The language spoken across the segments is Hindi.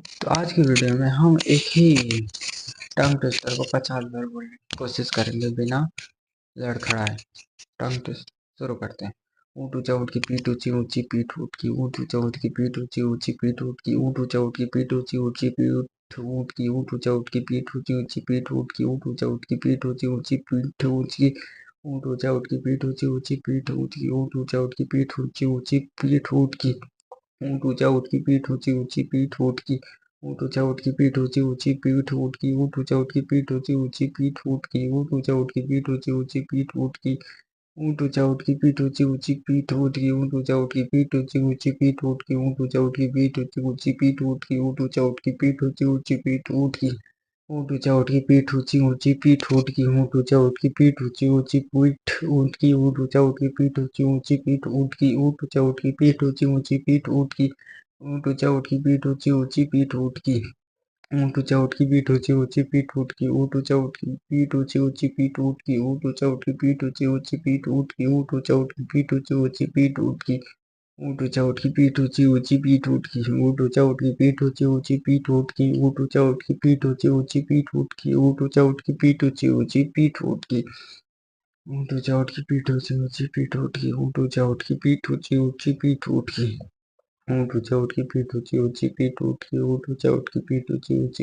तो आज की वीडियो में हम एक ही टंग ट्विस्टर को 50 बार बोलने की कोशिश करेंगे बिना लड़खड़ाए। टंग ट्विस्ट शुरू करते हैं। ऊँट ऊँचा ऊँट की पीठ ऊँची ऊँची पीठ ऊँट की ऊँट ऊँचा ऊँट की पीठ ऊँची ऊँची पीठ ऊँट की ऊँट ऊँचा ऊँट की पीठ ऊँची ऊँची पीठ ऊँट की ऊँट ऊँचा ऊँट की पीठ ऊँची ऊँची पीठ ऊँट की ऊँट ऊँचा ऊँट की पीठ ऊँची ऊँची पीठ ऊँची ऊँट ऊँचा ऊँट की पीठ ऊँची ऊँची पीठ ऊँट की ऊँट ऊँचा ऊँट की पीठ ऊँची ऊँची पीठ ऊँट की ऊँट ऊँचा ऊँट की पीठ ऊँची ऊँची पीठ ऊँट की ऊँट ऊँचा ऊँट की पीठ ऊँची ऊँची पीठ ऊँट की ऊँट ऊँचा ऊँट की पीठ ऊँची ऊँची पीठ ऊँट की ऊँट ऊँचा ऊँट की पीठ ऊँची ऊँची पीठ ऊँट की ऊँट ऊँचा ऊँट की पीठ ऊँची ऊँची पीठ ऊँट की ऊँट ऊँचा ऊँट की पीठ ऊँची ऊँची पीठ ऊँट की ऊँट ऊँचा ऊँट की पीठ ऊँची ऊँची पीठ ऊँट की ऊँट ऊँचा ऊँट की पीठ ऊँची ऊँची पीठ ऊँट की ऊँट ऊँचा ऊँट की पीठ ऊँची ऊँची पीठ ऊँट की ऊँट ऊँचा ऊँट की पीठ ऊँची ऊँची पीठ ऊँट की ऊँट ऊँचा ऊँट की पीठ ऊँची ऊँची पीठ ऊँट की ऊँट ऊँचा ऊँट की पीठ ऊँची ऊँची पीठ ऊँट की ऊँट ऊँचा ऊँट की पीठ ऊँची ऊँची पीठ ऊँट की ऊँट ऊँचा ऊँट की पीठ ऊँची ऊँची पीठ ऊँट की ऊँट ऊँचा ऊँट की पीठ ऊँची ऊँची पीठ ऊँट की ऊँट ऊँचा ऊँट की पीठ ऊँची ऊँची पीठ ऊँट की ऊँट ऊँचा ऊँट की पीठ ऊँची ऊँची पीठ ऊँट की ऊँट ऊँचा ऊँट की पीठ ऊँची ऊँची पीठ ऊँट की ऊँट ऊँचा ऊँट की पीठ ऊँची ऊँची पीठ ऊँट की ऊँट ऊँचा ऊँट की पीठ ऊँची ऊँची पीठ ऊँट की ऊँट ऊँचा ऊँट की पीठ ऊँची ऊँची पीठ ऊँट की ऊँट ऊँचा ऊँट की पीठ ऊँची ऊँची पीठ ऊँट की ऊँट ऊँचा ऊँट की पीठ ऊँची ऊँची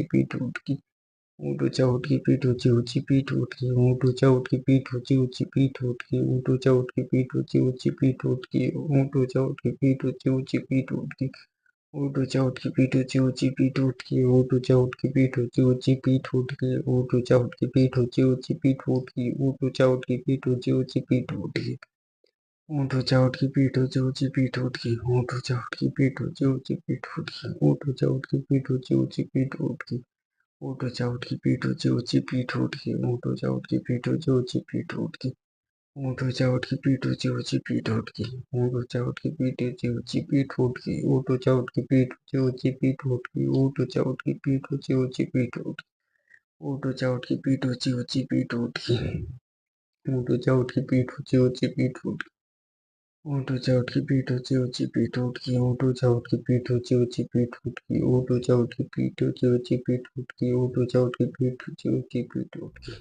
पीठ ऊँट की ऊँट ऊँचा ऊँट की पीठ ऊँची ऊँची पीठ ऊँट की ऊँट ऊँचा ऊँट की पीठ ऊँची ऊँची पीठ ऊँट की ऊँट ऊँचा ऊँट की पीठ ऊँची ऊँची पीठ ऊँट की ऊँट ऊँचा ऊँट की पीठ ऊँची ऊँची पीठ ऊँट की ऊँट ऊँचा ऊँट की पीठ ऊँची ऊँची पीठ ऊँट की ऊँट ऊँचा ऊँट की पीठ ऊँची ऊँची पीठ ऊँट की ऊँट ऊँचा ऊँट की पीठ ऊँची ऊँची पीठ ऊँट की ऊँट ऊँचा ऊँट की पीठ ऊँची ऊँची पीठ ऊँट की ऊँट ऊँचा ऊँट की पीठ ऊँची ऊँची पीठ ऊँट की ऊँट ऊँचा ऊँट की पीठ ऊँची ऊँची पीठ ऊँट की ऊँट ऊँचा ऊँट की पीठ ऊँची ऊँची पीठ ऊँट की ऊँट ऊँचा ऊँट की पीठ ऊँची ऊँची पीठ ऊँट की ऊँट ऊँचा ऊँट की पीठ ऊँची ऊँची पीठ ऊँट की ऊँट ऊँचा ऊँट की पीठ ऊँची ऊँची पीठ ऊँट की ऊँट ऊँचा ऊँट की पीठ ऊँची ऊँची पीठ ऊँट की ऊँट ऊँचा ऊँट की पीठ ऊँची ऊँची पीठ ऊँट की ऊँट ऊँचा ऊँट की पीठ ऊँची ऊँची पीठ ऊँट की ऊँट ऊँचा ऊँट की पीठ ऊँची ऊँची पीठ ऊँट की ऊँट ऊँचा ऊँट की पीठ ऊँची ऊँची पीठ ऊँट की ऊँट ऊँचा ऊँट की पीठ ऊँची ऊँची पीठ ऊँट की ऊँट ऊँचा ऊँट की पीठ ऊँची ऊँची पीठ ऊँट की ऊँट ऊँचा ऊँट की पीठ ऊँची ऊँची पीठ ऊँट की ऊँट ऊँचा ऊँट की पीठ ऊँची ऊँची पीठ ऊँट की ऊँट ऊँचा ऊँट की पीठ ऊँची ऊँची पीठ ऊँट की ऊँट ऊँचा ऊँट की पीठ ऊँची ऊँची पीठ ऊँट की